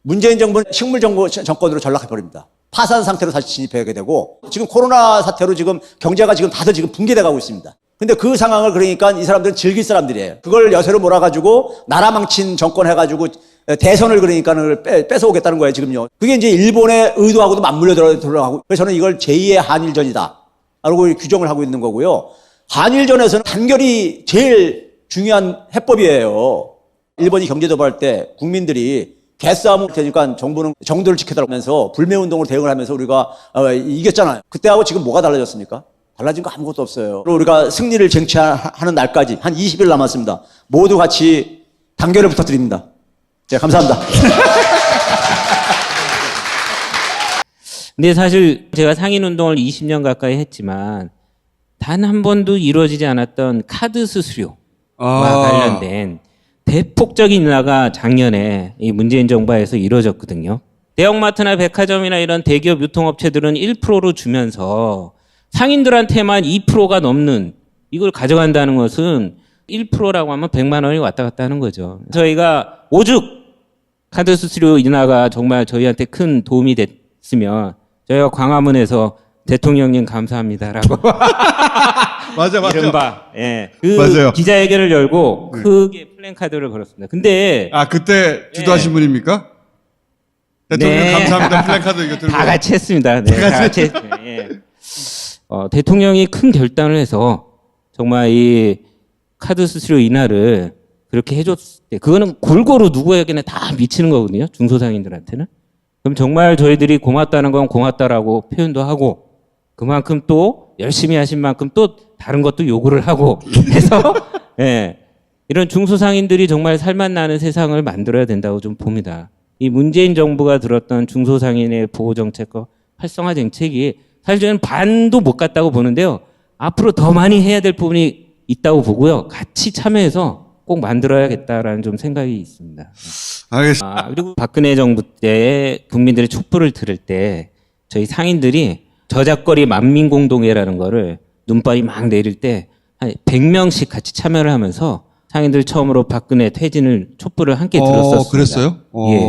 문재인 정부는 식물정권으로 전락해버립니다. 파산 상태로 다시 진입하게 되고, 지금 코로나 사태로 지금 경제가 지금 다들 지금 붕괴돼 가고 있습니다. 근데 그 상황을 그러니까 이 사람들은 즐길 사람들이에요. 그걸 여세로 몰아가지고 나라 망친 정권 해가지고 대선을 그러니까 뺏어오겠다는 거예요, 지금요. 그게 이제 일본의 의도하고도 맞물려 들어가고, 그래서 저는 이걸 제2의 한일전이다 라고 규정을 하고 있는 거고요. 한일전에서는 단결이 제일 중요한 해법이에요. 일본이 경제도발할 때 국민들이 개싸움을 되니까 정부는 정도를 지켜달라면서 불매운동으로 대응을 하면서 우리가 이겼잖아요. 그때하고 지금 뭐가 달라졌습니까? 달라진 거 아무것도 없어요. 우리가 승리를 쟁취하는 날까지 한 20일 남았습니다. 모두 같이 단결을 부탁드립니다. 네, 감사합니다. 근데 사실 제가 상인운동을 20년 가까이 했지만 단 한 번도 이루어지지 않았던 카드 수수료와 관련된 대폭적인 인하가 작년에 이 문재인 정부에서 이루어졌거든요. 대형마트나 백화점이나 이런 대기업 유통업체들은 1%로 주면서 상인들한테만 2%가 넘는 이걸 가져간다는 것은 1%라고 하면 100만 원이 왔다 갔다 하는 거죠. 저희가 오죽 카드 수수료 인하가 정말 저희한테 큰 도움이 됐으면 저희가 광화문에서 대통령님 감사합니다라고 맞아. 이른바 그 맞아요. 기자회견을 열고 크게 플랜카드를 걸었습니다. 근데 그때 주도하신 분입니까? 대통령 네. 감사합니다. 플래카드 이거 들고 다 같이 했습니다. 네, 다 같이 했어요. 예. 대통령이 큰 결단을 해서 정말 이 카드 수수료 인하를 그렇게 해줬을 때 그거는 골고루 누구에게나 다 미치는 거거든요. 중소상인들한테는. 그럼 정말 저희들이 고맙다는 건 고맙다라고 표현도 하고 그만큼 또 열심히 하신 만큼 또 다른 것도 요구를 하고 해서 이런 중소상인들이 정말 살맛 나는 세상을 만들어야 된다고 좀 봅니다. 이 문재인 정부가 들었던 중소상인의 보호정책과 활성화 정책이 사실 저는 반도 못 갔다고 보는데요. 앞으로 더 많이 해야 될 부분이 있다고 보고요. 같이 참여해서 꼭 만들어야겠다라는 좀 생각이 있습니다. 알겠습니다. 그리고 박근혜 정부 때 국민들의 촛불을 들을 때 저희 상인들이 저작거리 만민공동회라는 거를 눈발이 막 내릴 때 한 100명씩 같이 참여를 하면서 상인들 처음으로 박근혜 퇴진을 촛불을 함께 들었었습니다. 그랬어요? 예.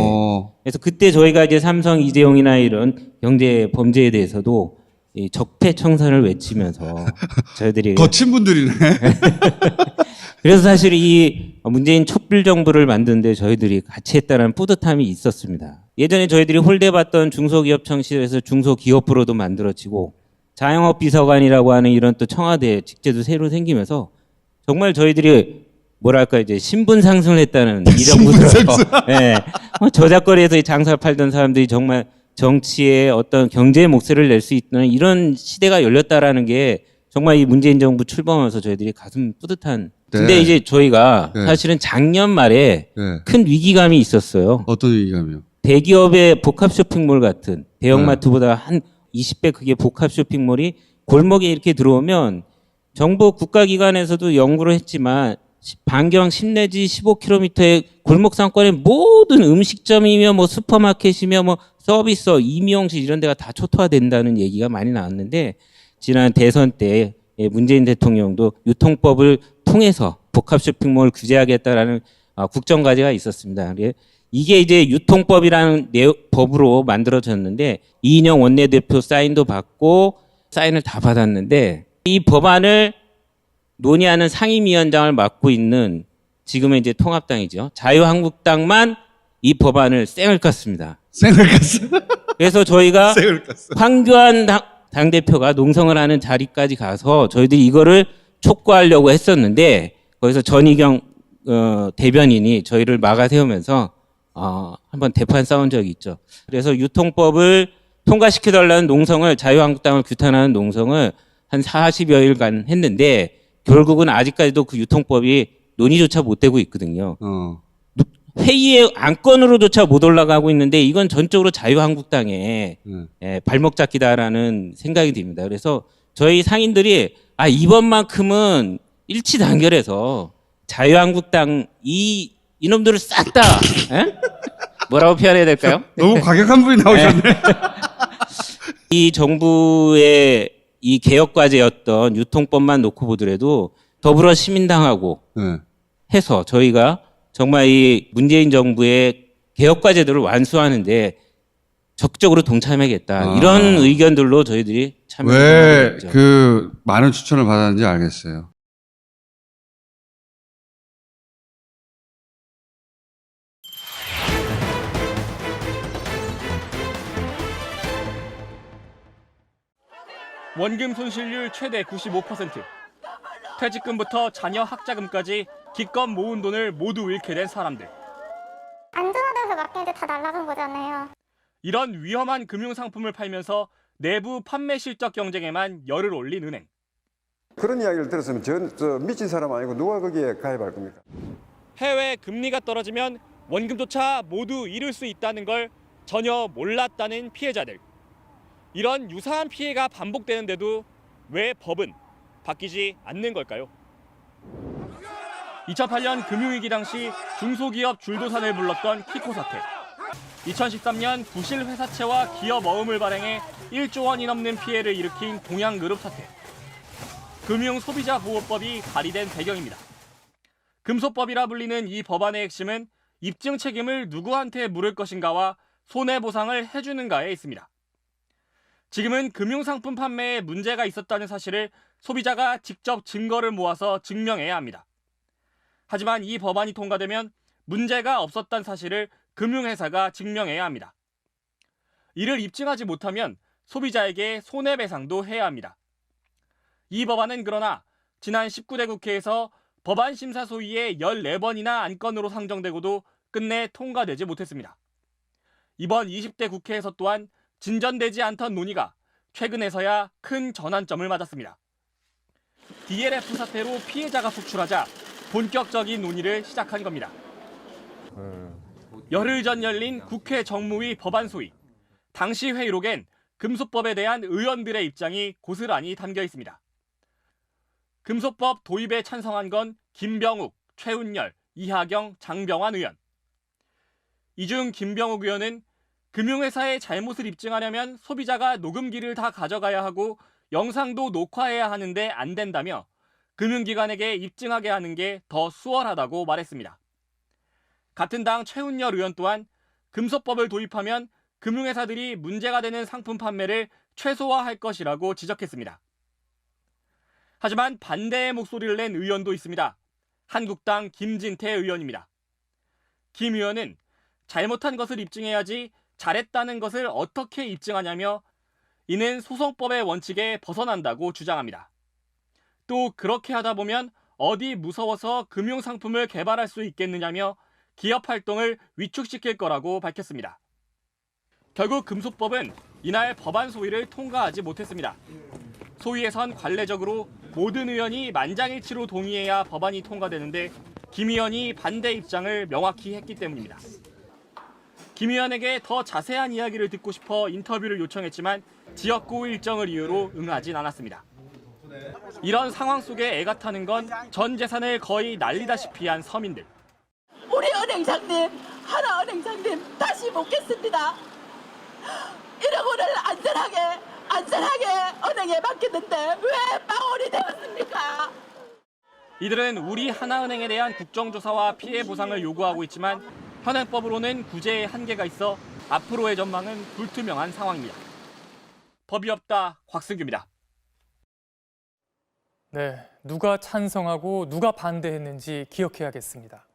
그래서 그때 저희가 이제 삼성 이재용이나 이런 경제 범죄에 대해서도 이 적폐청산을 외치면서 저희들이 거친 분들이네. 그래서 사실 이 문재인 촛불 정부를 만드는데 저희들이 같이 했다는 뿌듯함이 있었습니다. 예전에 저희들이 홀대받던 중소기업 청실에서 중소기업부로도 만들어지고 자영업 비서관이라고 하는 이런 또 청와대 직제도 새로 생기면서 정말 저희들이 뭐랄까 이제 신분 상승을 했다는 이력도 들어서 저작거리에서 장사를 팔던 사람들이 정말 정치에 어떤 경제의 몫을 낼 수 있는 이런 시대가 열렸다라는 게 정말 이 문재인 정부 출범하면서 저희들이 가슴 뿌듯한. 근데 이제 저희가 사실은 작년 말에 큰 위기감이 있었어요. 어떤 위기감이요? 대기업의 복합 쇼핑몰 같은 대형마트보다 한 20배 크기의 복합 쇼핑몰이 골목에 이렇게 들어오면 정부 국가기관에서도 연구를 했지만 반경 10 내지 15km의 골목 상권의 모든 음식점이며 뭐 슈퍼마켓이며 뭐 서비스, 임용실 이런 데가 다 초토화된다는 얘기가 많이 나왔는데 지난 대선 때 문재인 대통령도 유통법을 통해서 복합 쇼핑몰을 규제하겠다라는 국정과제가 있었습니다. 이게 이제 유통법이라는 법으로 만들어졌는데 이인영 원내대표 사인도 받고 사인을 다 받았는데 이 법안을 논의하는 상임위원장을 맡고 있는 지금의 이제 통합당이죠. 자유한국당만 이 법안을 쌩을 깠습니다. 쌩을 깠어. 그래서 저희가 쌩을 깠어. 황교안 당대표가 농성을 하는 자리까지 가서 저희들이 이거를 촉구하려고 했었는데 거기서 전희경 대변인이 저희를 막아세우면서 한번 대판 싸운 적이 있죠. 그래서 유통법을 통과시켜달라는 농성을, 자유한국당을 규탄하는 농성을 한 40여일간 했는데 결국은 아직까지도 그 유통법이 논의조차 못 되고 있거든요. 회의의 안건으로조차 못 올라가고 있는데 이건 전적으로 자유한국당의 발목 잡기다라는 생각이 듭니다. 그래서 저희 상인들이 이번만큼은 일치 단결해서 자유한국당 이놈들을 싹 다 뭐라고 표현해야 될까요? 너무 과격한 분이 나오셨네. 이 정부의 이 개혁 과제였던 유통법만 놓고 보더라도 더불어 시민당하고 해서 저희가 정말 이 문재인 정부의 개혁 과제들을 완수하는데 적극적으로 동참하겠다. 이런 의견들로 저희들이 참여했죠. 왜 그 많은 추천을 받았는지 알겠어요. 원금 손실률 최대 95%. 퇴직금부터 자녀 학자금까지 기껏 모은 돈을 모두 잃게 된 사람들. 안전하다고 맡기는데 다 날아간 거잖아요. 이런 위험한 금융상품을 팔면서 내부 판매 실적 경쟁에만 열을 올린 은행. 그런 이야기를 들었으면 저 미친 사람 아니고 누가 거기에 가입할 겁니까? 해외 금리가 떨어지면 원금조차 모두 잃을 수 있다는 걸 전혀 몰랐다는 피해자들. 이런 유사한 피해가 반복되는데도 왜 법은 바뀌지 않는 걸까요? 2008년 금융위기 당시 중소기업 줄도산을 불렀던 키코 사태. 2013년 부실 회사채와 기업 어음을 발행해 1조 원이 넘는 피해를 일으킨 동양그룹 사태. 금융소비자보호법이 발의된 배경입니다. 금소법이라 불리는 이 법안의 핵심은 입증 책임을 누구한테 물을 것인가와 손해보상을 해주는가에 있습니다. 지금은 금융상품 판매에 문제가 있었다는 사실을 소비자가 직접 증거를 모아서 증명해야 합니다. 하지만 이 법안이 통과되면 문제가 없었다는 사실을 금융회사가 증명해야 합니다. 이를 입증하지 못하면 소비자에게 손해배상도 해야 합니다. 이 법안은 그러나 지난 19대 국회에서 법안 심사 소위에 14번이나 안건으로 상정되고도 끝내 통과되지 못했습니다. 이번 20대 국회에서 또한 진전되지 않던 논의가 최근에서야 큰 전환점을 맞았습니다. DLF 사태로 피해자가 속출하자 본격적인 논의를 시작한 겁니다. 열흘 전 열린 국회 정무위 법안 소위. 당시 회의록엔 금소법에 대한 의원들의 입장이 고스란히 담겨 있습니다. 금소법 도입에 찬성한 건 김병욱, 최운열, 이하경, 장병환 의원. 이 중 김병욱 의원은 금융회사의 잘못을 입증하려면 소비자가 녹음기를 다 가져가야 하고 영상도 녹화해야 하는데 안 된다며 금융기관에게 입증하게 하는 게 더 수월하다고 말했습니다. 같은 당 최운열 의원 또한 금소법을 도입하면 금융회사들이 문제가 되는 상품 판매를 최소화할 것이라고 지적했습니다. 하지만 반대의 목소리를 낸 의원도 있습니다. 한국당 김진태 의원입니다. 김 의원은 잘못한 것을 입증해야지 잘했다는 것을 어떻게 입증하냐며 이는 소송법의 원칙에 벗어난다고 주장합니다. 또 그렇게 하다 보면 어디 무서워서 금융상품을 개발할 수 있겠느냐며 기업 활동을 위축시킬 거라고 밝혔습니다. 결국 금소법은 이날 법안 소위를 통과하지 못했습니다. 소위에선 관례적으로 모든 의원이 만장일치로 동의해야 법안이 통과되는데 김 의원이 반대 입장을 명확히 했기 때문입니다. 김 의원에게 더 자세한 이야기를 듣고 싶어 인터뷰를 요청했지만 지역구 일정을 이유로 응하진 않았습니다. 이런 상황 속에 애가 타는 건 전 재산을 거의 날리다시피 한 서민들. 우리 은행장님, 하나은행장님 다시 묻겠습니다. 1억 원을 안전하게 은행에 맡겼는데 왜 빵원이 되었습니까? 이들은 우리 하나은행에 대한 국정조사와 피해 보상을 요구하고 있지만 현행법으로는 구제에 한계가 있어 앞으로의 전망은 불투명한 상황입니다. 법이 없다, 곽승규입니다. 네, 누가 찬성하고 누가 반대했는지 기억해야겠습니다.